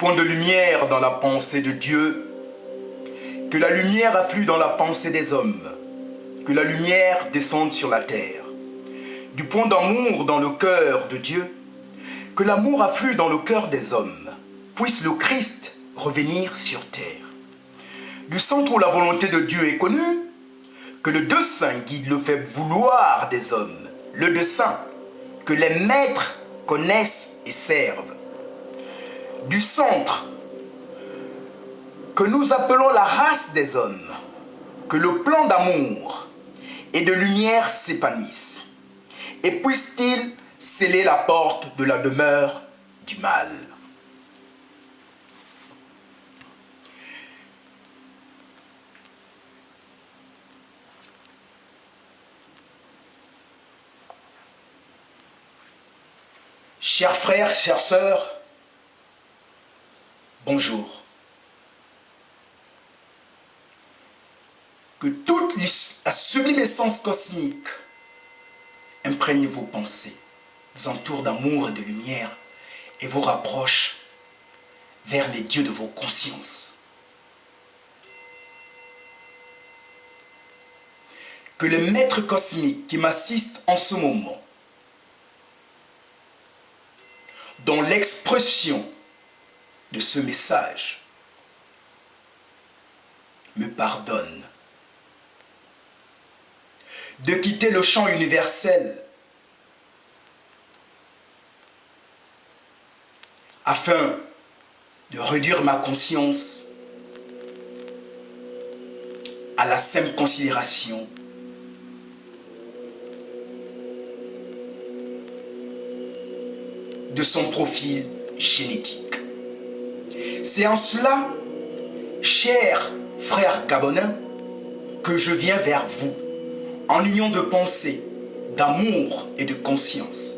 point de lumière dans la pensée de Dieu, que la lumière afflue dans la pensée des hommes, que la lumière descende sur la terre. Du point d'amour dans le cœur de Dieu, que l'amour afflue dans le cœur des hommes, puisse le Christ revenir sur terre. Du centre où la volonté de Dieu est connue, que le dessein guide le fait vouloir des hommes, le dessein que les maîtres connaissent et servent. Du centre que nous appelons la race des hommes, que le plan d'amour et de lumière s'épanouisse, et puisse-t-il sceller la porte de la demeure du mal. Chers frères, chères sœurs, bonjour. Que toute la sublime essence cosmique imprègne vos pensées, vous entoure d'amour et de lumière et vous rapproche vers les dieux de vos consciences. Que les maîtres cosmiques qui m'assistent en ce moment, dans l'expression de ce message, me pardonnent de quitter le champ universel afin de réduire ma conscience à la simple considération de son profil génétique. C'est en cela, chers frères gabonais, que je viens vers vous, en union de pensée, d'amour et de conscience,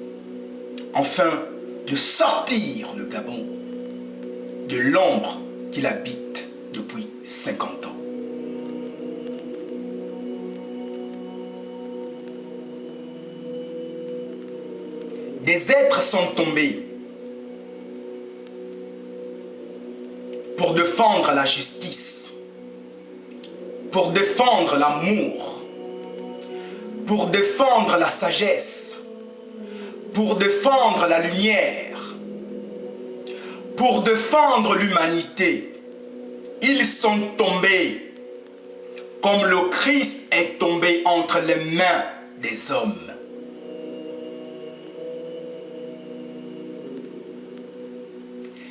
afin de sortir le Gabon de l'ombre qu'il habite depuis 50 ans. Des êtres sont tombés pour défendre la justice, pour défendre l'amour, pour défendre la sagesse, pour défendre la lumière, pour défendre l'humanité. Ils sont tombés comme le Christ est tombé entre les mains des hommes.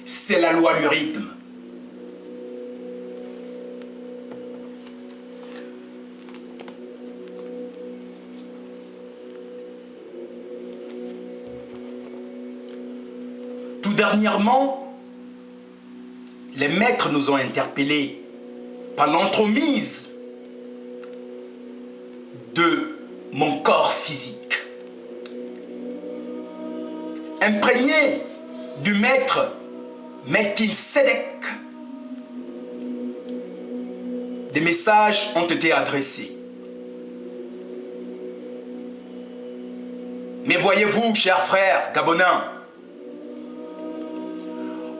C'est la loi du rythme. Tout dernièrement, les maîtres nous ont interpellés par l'entremise de mon corps physique. Imprégné du maître Melchisedec, des messages ont été adressés. Mais voyez-vous, chers frères gabonais,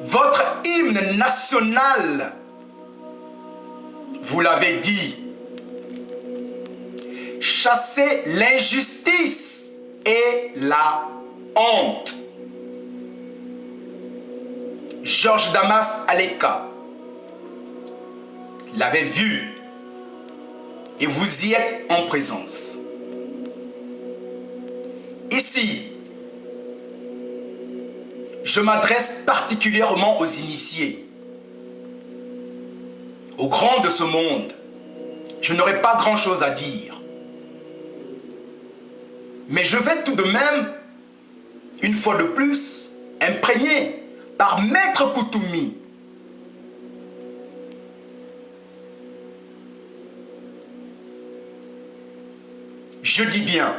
votre hymne national, vous l'avez dit, chassez l'injustice et la honte. Georges Damas Aleka l'avait vu et vous y êtes en présence. Ici, je m'adresse particulièrement aux initiés, aux grands de ce monde. Je n'aurai pas grand-chose à dire. Mais je vais tout de même, une fois de plus, imprégné par Maître Koutoumi. Je dis bien,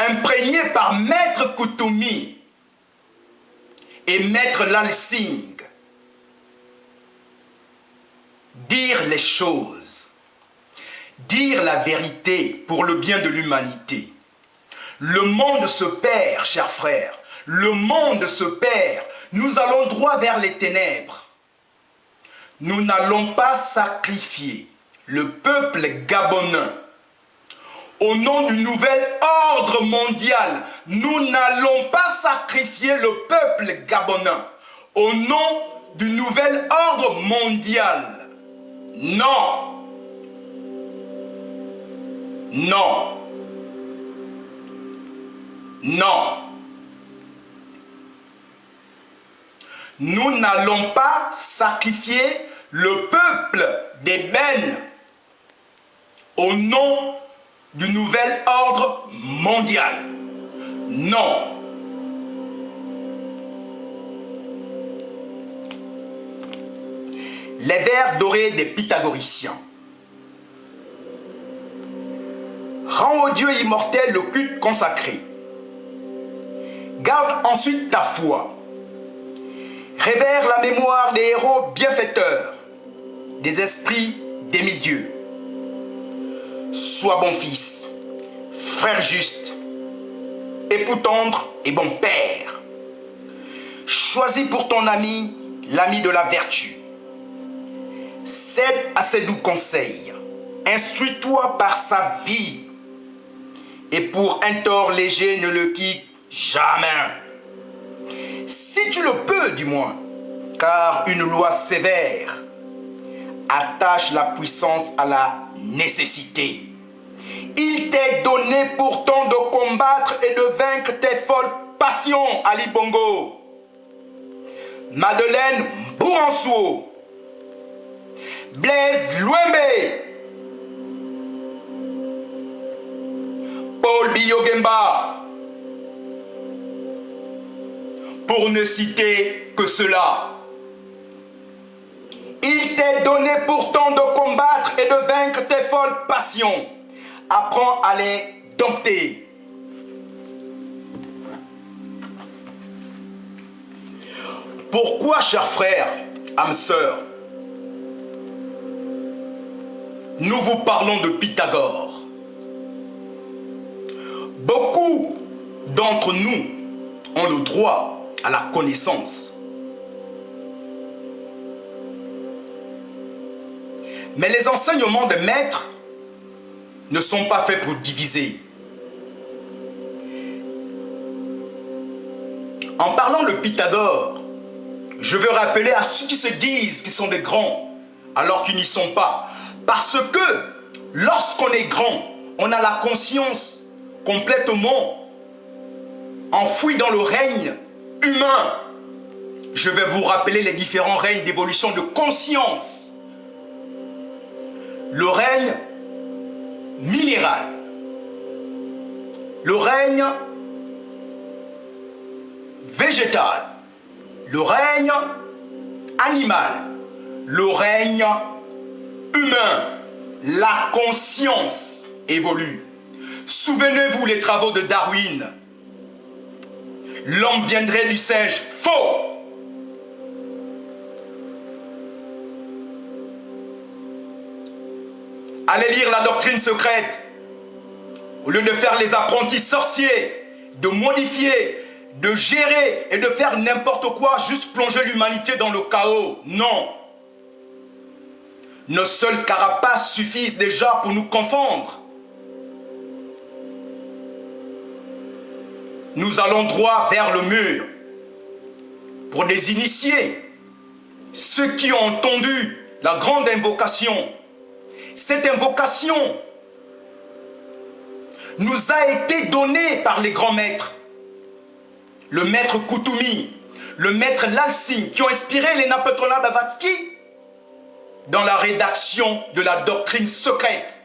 imprégné par Maître Koutoumi et Maître Lalsing, dire les choses, dire la vérité pour le bien de l'humanité. Le monde se perd, chers frères, le monde se perd. Nous allons droit vers les ténèbres. nous n'allons pas sacrifier le peuple gabonais au nom du nouvel ordre mondial. Nous n'allons pas sacrifier le peuple gabonais au nom du nouvel ordre mondial. Non. Non. Non. Nous n'allons pas sacrifier le peuple d'Ébène au nom du nouvel ordre mondial. Non. Les vers dorés des pythagoriciens. Rends au Dieu immortel le culte consacré. Garde ensuite ta foi. Révère la mémoire des héros bienfaiteurs, des esprits demi-dieux. Sois bon fils, frère juste, époux tendre et bon père. Choisis pour ton ami l'ami de la vertu. Cède à ses doux conseils. Instruis-toi par sa vie. Et pour un tort léger, ne le quitte jamais. Si tu le peux, du moins, car une loi sévère attache la puissance à la nécessité. Il t'est donné pourtant de combattre et de vaincre tes folles passions, Ali Bongo. Madeleine Bouranceau, Blaise Louembe, Paul Biyogemba, pour ne citer que cela. Il t'est donné pourtant de combattre et de vaincre tes folles passions. Apprends à les dompter. Pourquoi, chers frères, âmes sœurs, nous vous parlons de Pythagore? Beaucoup d'entre nous ont le droit à la connaissance. Mais les enseignements des maîtres ne sont pas faits pour diviser. En parlant de Pythagore, je veux rappeler à ceux qui se disent qu'ils sont des grands, alors qu'ils n'y sont pas. Parce que lorsqu'on est grand, on a la conscience complètement enfouie dans le règne humain. Je vais vous rappeler les différents règnes d'évolution de conscience. Le règne minéral, le règne végétal, le règne animal, le règne humain. La conscience évolue. Souvenez-vous les travaux de Darwin. L'homme viendrait du singe. Faux! Allez lire la doctrine secrète. Au lieu de faire les apprentis sorciers, de modifier, de gérer et de faire n'importe quoi, juste plonger l'humanité dans le chaos. Non. Nos seules carapaces suffisent déjà pour nous confondre. Nous allons droit vers le mur. Pour des initiés, ceux qui ont entendu la grande invocation. Cette invocation nous a été donnée par les grands maîtres. Le maître Koutoumi, le maître Lalsing, qui ont inspiré les Napetola Blavatsky dans la rédaction de la doctrine secrète.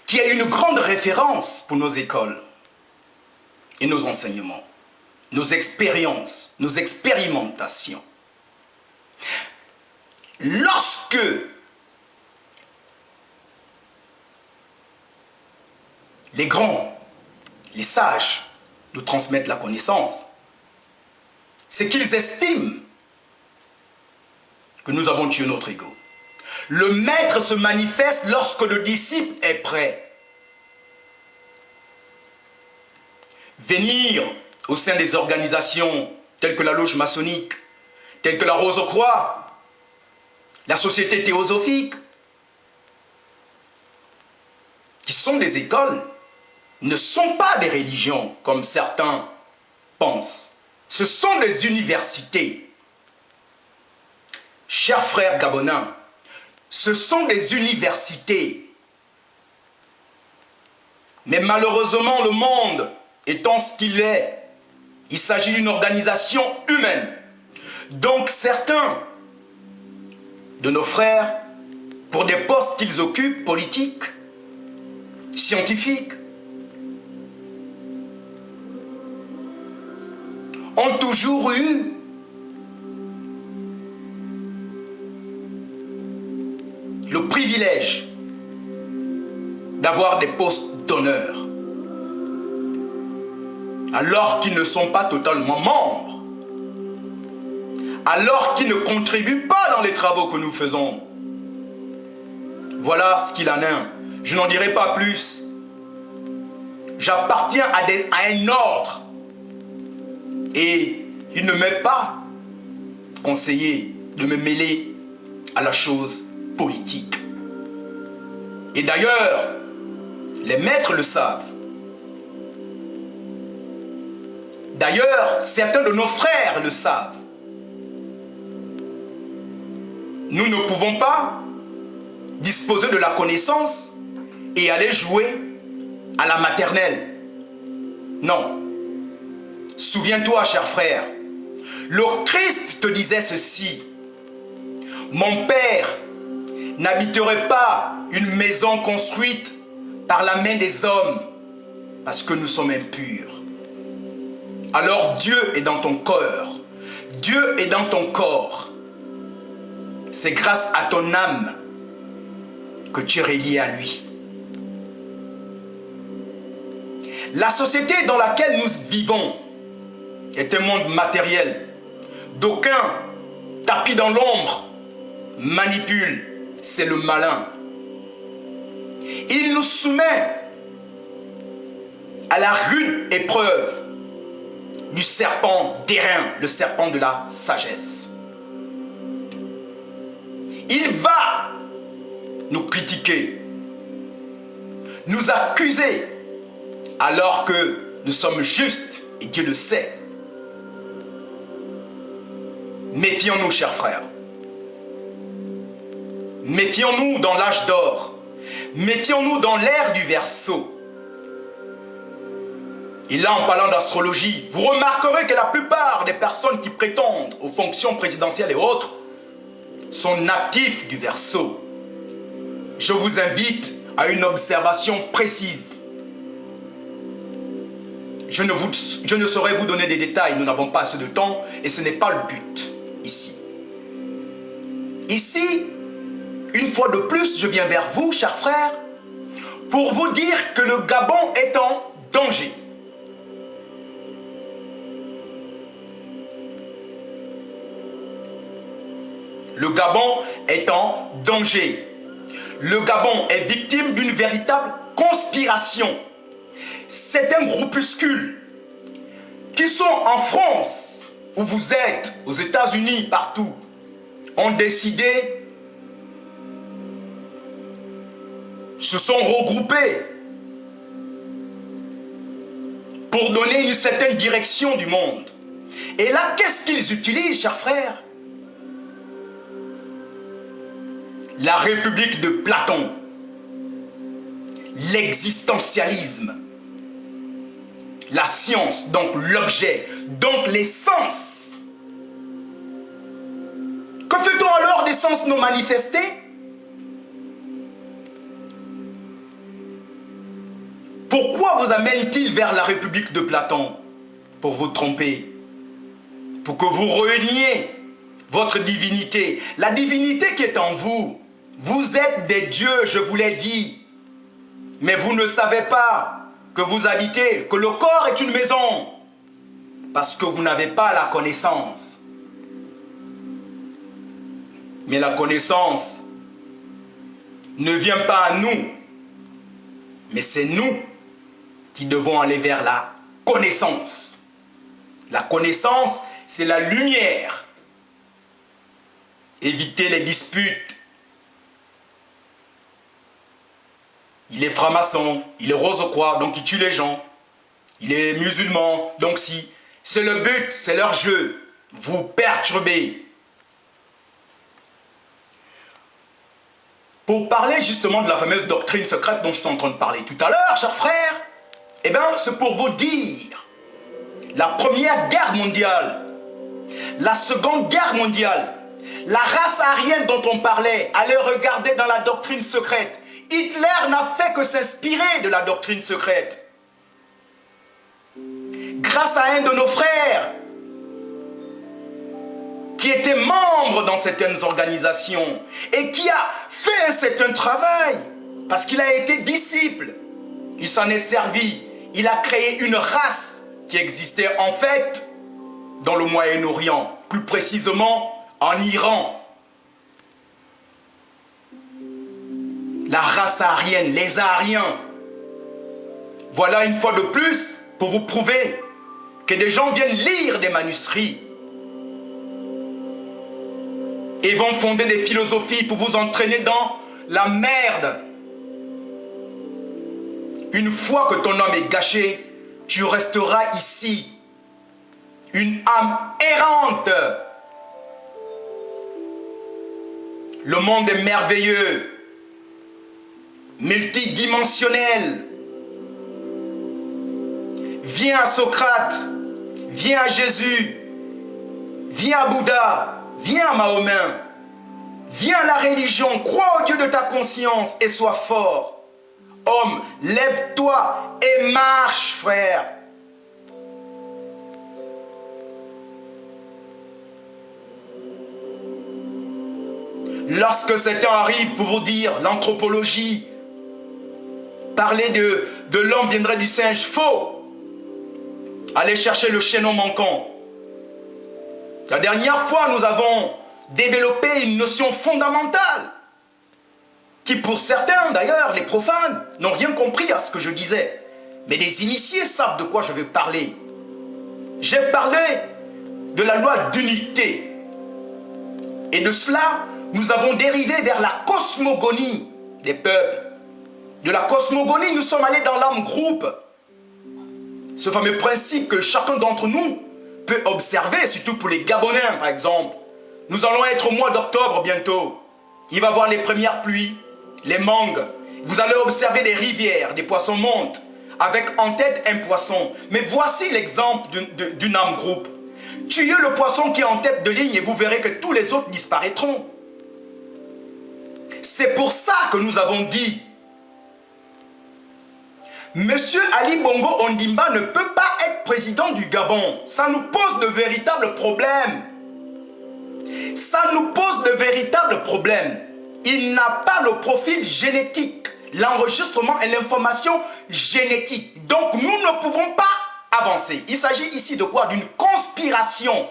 Qui est une grande référence pour nos écoles et nos enseignements, nos expériences, nos expérimentations. Lorsque les grands, les sages nous transmettent la connaissance, c'est qu'ils estiment que nous avons tué notre ego. Le maître se manifeste lorsque le disciple est prêt. venir au sein des organisations telles que la loge maçonnique, telles que la Rose-Croix, la Société théosophique, qui sont des écoles, ne sont pas des religions comme certains pensent. Ce sont des universités. Chers frères gabonais, ce sont des universités. Mais malheureusement, le monde étant ce qu'il est, il s'agit d'une organisation humaine. Donc certains de nos frères, pour des postes qu'ils occupent, politiques, scientifiques, ont toujours eu le privilège d'avoir des postes d'honneur, alors qu'ils ne sont pas totalement membres, alors qu'ils ne contribuent pas dans les travaux que nous faisons. Voilà ce qu'il en est. Je n'en dirai pas plus. J'appartiens à un ordre. Et il ne m'est pas conseillé de me mêler à la chose politique. Et d'ailleurs, les maîtres le savent. D'ailleurs, certains de nos frères le savent. Nous ne pouvons pas disposer de la connaissance et aller jouer à la maternelle. Non. Souviens-toi, cher frère, le Christ te disait ceci: mon Père n'habiterait pas une maison construite par la main des hommes, parce que nous sommes impurs. Alors Dieu est dans ton cœur, Dieu est dans ton corps. C'est grâce à ton âme que tu es relié à lui. La société dans laquelle nous vivons est un monde matériel. D'aucuns, tapis dans l'ombre, manipulent. C'est le malin. Il nous soumet à la rude épreuve du serpent d'airain, le serpent de la sagesse. Il va nous critiquer, nous accuser, alors que nous sommes justes et Dieu le sait. Méfions-nous, chers frères. Méfions-nous dans l'âge d'or. Méfions-nous dans l'ère du Verseau. Et là, en parlant d'astrologie, vous remarquerez que la plupart des personnes qui prétendent aux fonctions présidentielles et autres sont natifs du Verseau. Je vous invite à une observation précise. Je ne saurais vous donner des détails, nous n'avons pas assez de temps et ce n'est pas le but ici. Ici, une fois de plus, je viens vers vous, chers frères, pour vous dire que le Gabon est en danger. Le Gabon est en danger. Le Gabon est victime d'une véritable conspiration. C'est un groupuscule qui sont en France, où vous êtes, aux États-Unis, partout, ont décidé, se sont regroupés pour donner une certaine direction du monde. Et là, qu'est-ce qu'ils utilisent, chers frères? La République de Platon, l'existentialisme, la science, donc l'objet, donc l'essence. Que fait-on alors des sens non manifestés? Pourquoi vous amène-t-il vers la République de Platon? Pour vous tromper, pour que vous reniez votre divinité, la divinité qui est en vous. Vous êtes des dieux, je vous l'ai dit, mais vous ne savez pas que vous habitez, que le corps est une maison, parce que vous n'avez pas la connaissance. Mais la connaissance ne vient pas à nous, mais c'est nous qui devons aller vers la connaissance. La connaissance, c'est la lumière. Éviter les disputes. Il est franc-maçon, il est rose-croix, donc il tue les gens. Il est musulman, donc si. C'est le but, c'est leur jeu. Vous perturber. Pour parler justement de la fameuse doctrine secrète dont je suis en train de parler tout à l'heure, chers frères, eh bien, c'est pour vous dire, la Première Guerre mondiale, la Seconde Guerre mondiale, la race aryenne dont on parlait, allez regarder dans la doctrine secrète. Hitler n'a fait que s'inspirer de la doctrine secrète. Grâce à un de nos frères, qui était membre dans certaines organisations et qui a fait un certain travail, parce qu'il a été disciple, il s'en est servi, il a créé une race qui existait en fait dans le Moyen-Orient, plus précisément en Iran. La race aryenne, les Aryens. Voilà une fois de plus pour vous prouver que des gens viennent lire des manuscrits et vont fonder des philosophies pour vous entraîner dans la merde. Une fois que ton âme est gâché, tu resteras ici, une âme errante. Le monde est merveilleux, multidimensionnel. Viens à Socrate, viens à Jésus, viens à Bouddha, viens à Mahomet, viens à la religion, crois au Dieu de ta conscience et sois fort. Homme, lève-toi et marche, frère. Lorsque certains arrivent pour vous dire l'anthropologie, parler de l'homme viendrait du singe, faux. Allez chercher le chaînon manquant. La dernière fois, nous avons développé une notion fondamentale qui, pour certains, d'ailleurs, les profanes, n'ont rien compris à ce que je disais. Mais les initiés savent de quoi je vais parler. J'ai parlé de la loi d'unité. Et de cela, nous avons dérivé vers la cosmogonie des peuples. De la cosmogonie, nous sommes allés dans l'âme groupe. Ce fameux principe que chacun d'entre nous peut observer, surtout pour les Gabonais, par exemple. Nous allons être au mois d'octobre bientôt. Il va y avoir les premières pluies, les mangues. Vous allez observer des rivières, des poissons montent, avec en tête un poisson. Mais voici l'exemple d'une âme groupe. Tuez le poisson qui est en tête de ligne et vous verrez que tous les autres disparaîtront. C'est pour ça que nous avons dit, Monsieur Ali Bongo Ondimba ne peut pas être président du Gabon. Ça nous pose de véritables problèmes. Ça nous pose de véritables problèmes. Il n'a pas le profil génétique, l'enregistrement et l'information génétique. Donc nous ne pouvons pas avancer. Il s'agit ici de quoi? D'une conspiration.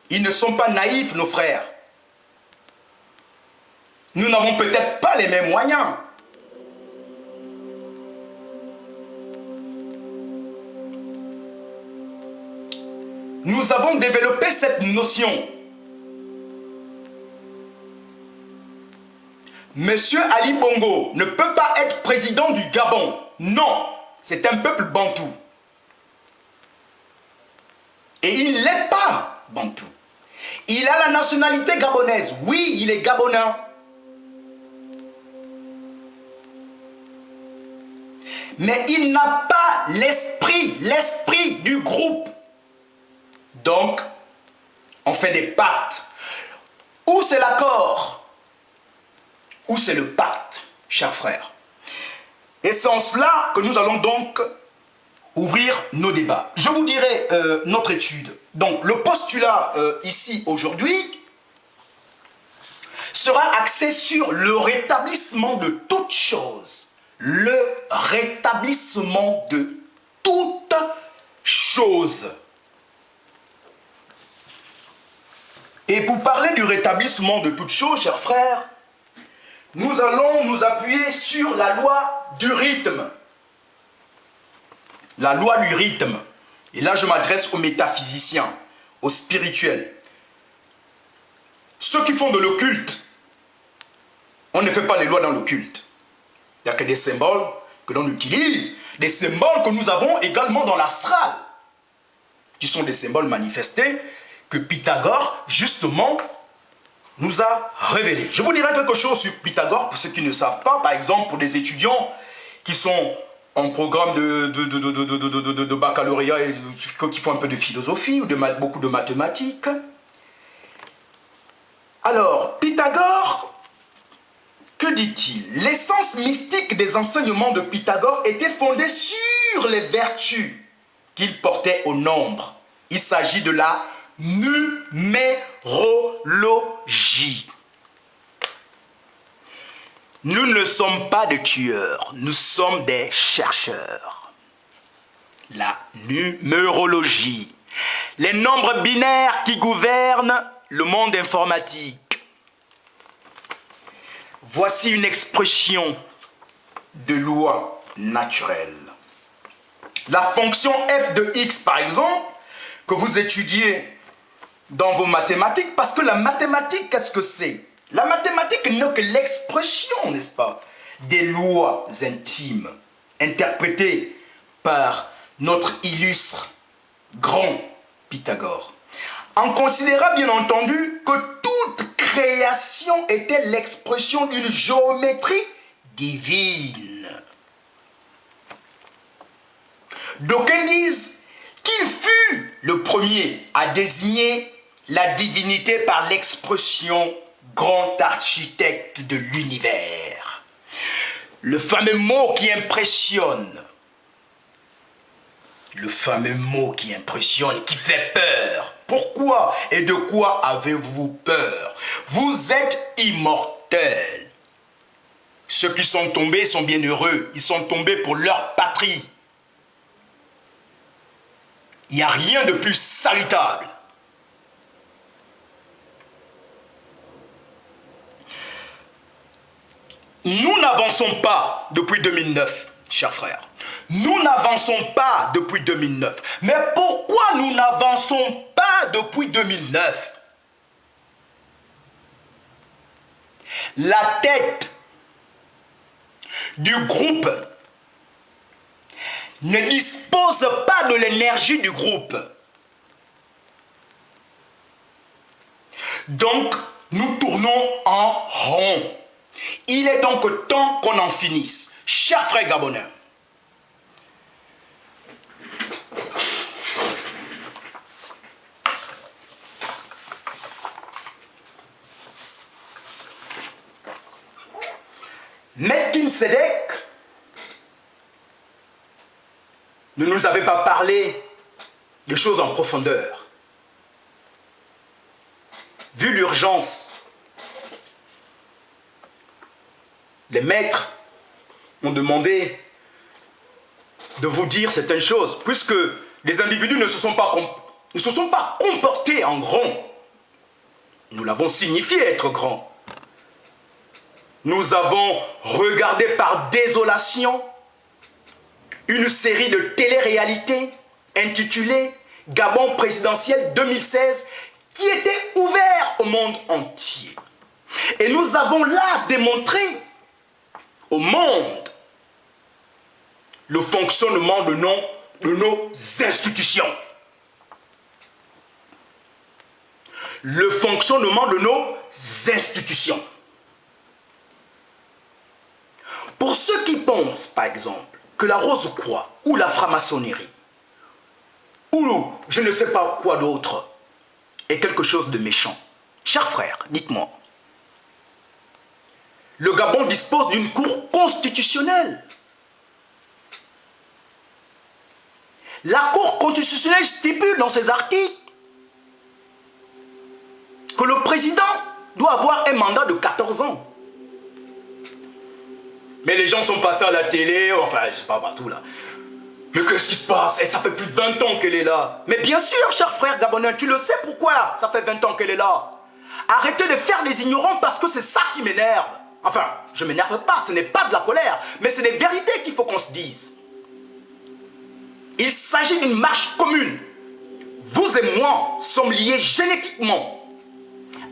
Ils ne sont pas naïfs, nos frères. Nous n'avons peut-être pas les mêmes moyens. Nous avons développé cette notion. Monsieur Ali Bongo ne peut pas être président du Gabon. Non, c'est un peuple bantou. Et il n'est pas bantou. Il a la nationalité gabonaise. Oui, il est gabonais. Mais il n'a pas l'esprit du groupe. Donc, on fait des pactes. Ou c'est l'accord, ou c'est le pacte, chers frères. Et c'est en cela que nous allons donc ouvrir nos débats. Je vous dirai notre étude. Donc, le postulat ici aujourd'hui sera axé sur le rétablissement de toutes choses. Le rétablissement de toutes choses. Et pour parler du rétablissement de toutes choses, chers frères, nous allons nous appuyer sur la loi du rythme. La loi du rythme. Et là, je m'adresse aux métaphysiciens, aux spirituels. Ceux qui font de l'occulte, on ne fait pas les lois dans l'occulte. Il n'y a que des symboles que l'on utilise, des symboles que nous avons également dans l'astral, qui sont des symboles manifestés que Pythagore, justement, nous a révélés. Je vous dirai quelque chose sur Pythagore, pour ceux qui ne savent pas, par exemple, pour des étudiants qui sont en programme de baccalauréat et qui font un peu de philosophie ou beaucoup de mathématiques. Alors, Pythagore, que dit-il? L'essence mystique des enseignements de Pythagore était fondée sur les vertus qu'il portait au nombre. Il s'agit de la numérologie. Nous ne sommes pas des tueurs, nous sommes des chercheurs. La numérologie. Les nombres binaires qui gouvernent le monde informatique. Voici une expression de loi naturelle. La fonction f de x, par exemple, que vous étudiez dans vos mathématiques, parce que la mathématique, qu'est-ce que c'est? La mathématique n'est que l'expression, n'est-ce pas, des lois intimes, interprétées par notre illustre grand Pythagore. En considérant bien entendu que toute création était l'expression d'une géométrie divine. D'aucuns disent qu'il fut le premier à désigner la divinité par l'expression grand architecte de l'univers. Le fameux mot qui impressionne. Le fameux mot qui impressionne, qui fait peur. Pourquoi et de quoi avez-vous peur? Vous êtes immortels. Ceux qui sont tombés sont bien heureux. Ils sont tombés pour leur patrie. Il n'y a rien de plus salutable. Nous n'avançons pas depuis 2009, chers frères. Nous n'avançons pas depuis 2009. Mais pourquoi nous n'avançons pas depuis 2009? La tête du groupe ne dispose pas de l'énergie du groupe. Donc, nous tournons en rond. Il est donc temps qu'on en finisse. Chers frères gabonais, Melchisedec ne nous avait pas parlé de choses en profondeur. Vu l'urgence, les maîtres ont demandé de vous dire certaines choses, puisque les individus ne se sont pas comportés en grands. Nous l'avons signifié être grands. Nous avons regardé par désolation une série de télé-réalités intitulée Gabon présidentiel 2016 qui était ouvert au monde entier. Et nous avons là démontré au monde le fonctionnement de nos institutions. Le fonctionnement de nos institutions. Pour ceux qui pensent, par exemple, que la Rose-Croix ou la franc-maçonnerie ou je ne sais pas quoi d'autre est quelque chose de méchant, chers frères, dites-moi, le Gabon dispose d'une cour constitutionnelle. La cour constitutionnelle stipule dans ses articles que le président doit avoir un mandat de 14 ans. Mais les gens sont passés à la télé, enfin, je sais pas partout là. Mais qu'est-ce qui se passe? Et ça fait plus de 20 ans qu'elle est là. Mais bien sûr, cher frère gabonais, tu le sais pourquoi ça fait 20 ans qu'elle est là. Arrêtez de faire les ignorants parce que c'est ça qui m'énerve. Enfin, je m'énerve pas, ce n'est pas de la colère, mais c'est des vérités qu'il faut qu'on se dise. Il s'agit d'une marche commune. Vous et moi sommes liés génétiquement.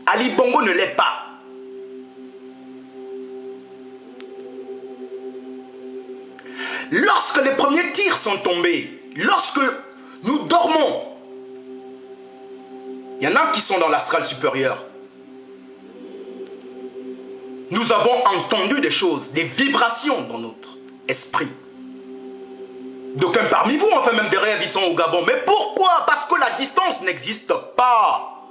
Ali Bongo ne l'est pas. Lorsque les premiers tirs sont tombés, lorsque nous dormons, il y en a qui sont dans l'astral supérieur. Nous avons entendu des choses, des vibrations dans notre esprit. D'aucuns parmi vous ont fait même des rêves, ils sont au Gabon. Mais pourquoi? Parce que la distance n'existe pas.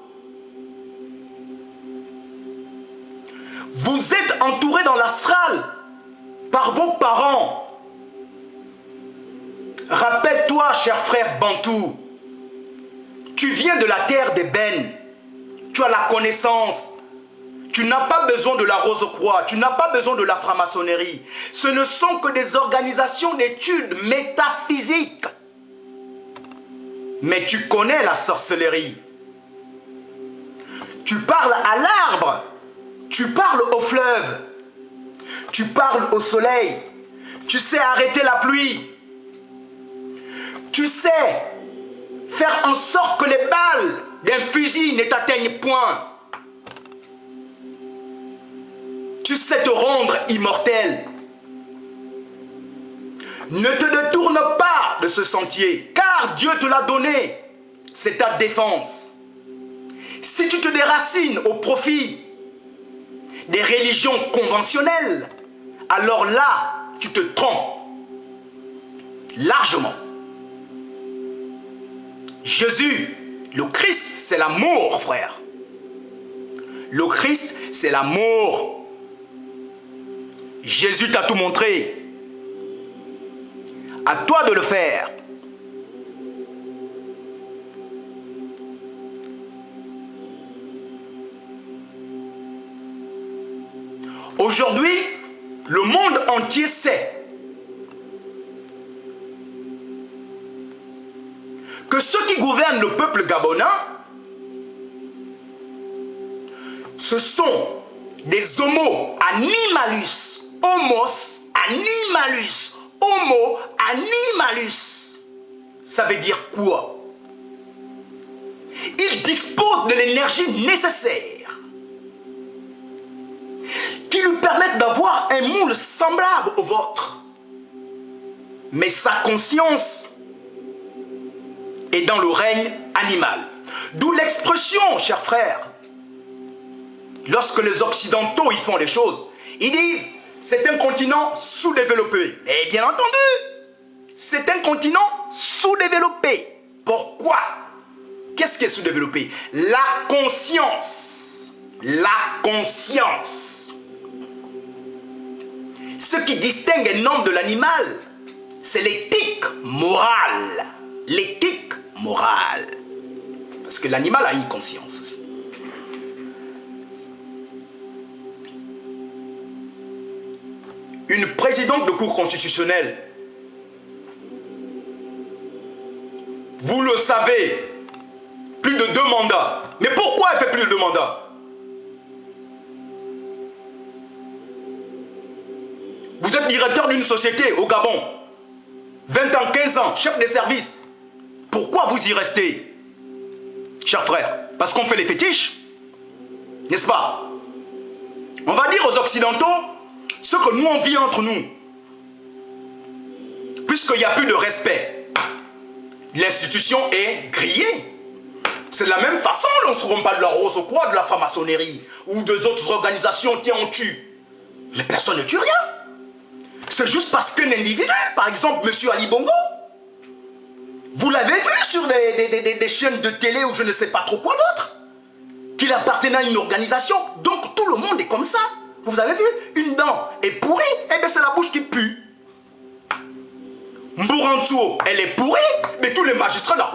Vous êtes entouré dans l'astral par vos parents. Rappelle-toi, cher frère Bantou, tu viens de la terre d'ébène. Tu as la connaissance. Tu n'as pas besoin de la Rose-Croix, tu n'as pas besoin de la franc-maçonnerie. Ce ne sont que des organisations d'études métaphysiques. Mais tu connais la sorcellerie. Tu parles à l'arbre, tu parles au fleuve, tu parles au soleil, tu sais arrêter la pluie. Tu sais faire en sorte que les balles d'un fusil ne t'atteignent point. Tu sais te rendre immortel. Ne te détourne pas de ce sentier, car Dieu te l'a donné. C'est ta défense. Si tu te déracines au profit des religions conventionnelles, alors là, tu te trompes largement. Jésus, le Christ, c'est l'amour, frère. Le Christ, c'est l'amour. Jésus t'a tout montré. À toi de le faire. Aujourd'hui, le monde entier sait que ceux qui gouvernent le peuple gabonais, ce sont des homo animalus. Homos animalus. Homo animalus. Ça veut dire quoi? Ils disposent de l'énergie nécessaire qui lui permettent d'avoir un moule semblable au vôtre. Mais sa conscience est dans le règne animal. D'où l'expression, chers frères, lorsque les Occidentaux y font les choses, ils disent c'est un continent sous-développé. Mais bien entendu, c'est un continent sous-développé. Pourquoi? Qu'est-ce qui est sous-développé? La conscience. La conscience. Ce qui distingue un homme de l'animal, c'est l'éthique morale. L'éthique morale. Parce que l'animal a une conscience. Une présidente de cour constitutionnelle, vous le savez, plus de 2 mandats. Mais pourquoi elle fait plus de 2 mandats? Vous êtes directeur d'une société au Gabon, 20 ans, 15 ans, chef des services. Pourquoi vous y restez, chers frères? Parce qu'on fait les fétiches, n'est-ce pas? On va dire aux Occidentaux ce que nous on vit entre nous. Puisqu'il n'y a plus de respect, l'institution est grillée. C'est de la même façon, on ne se rend pas de la Rose-Croix, de la franc-maçonnerie ou des autres organisations, tiens, on tue. Mais personne ne tue rien. C'est juste parce qu'un individu, par exemple, M. Ali Bongo, vous l'avez vu sur des chaînes de télé ou je ne sais pas trop quoi d'autre, qu'il appartenait à une organisation. Donc tout le monde est comme ça. Vous avez vu, une dent est pourrie, et bien c'est la bouche qui pue. Mburantuo, elle est pourrie, mais tous les magistrats de la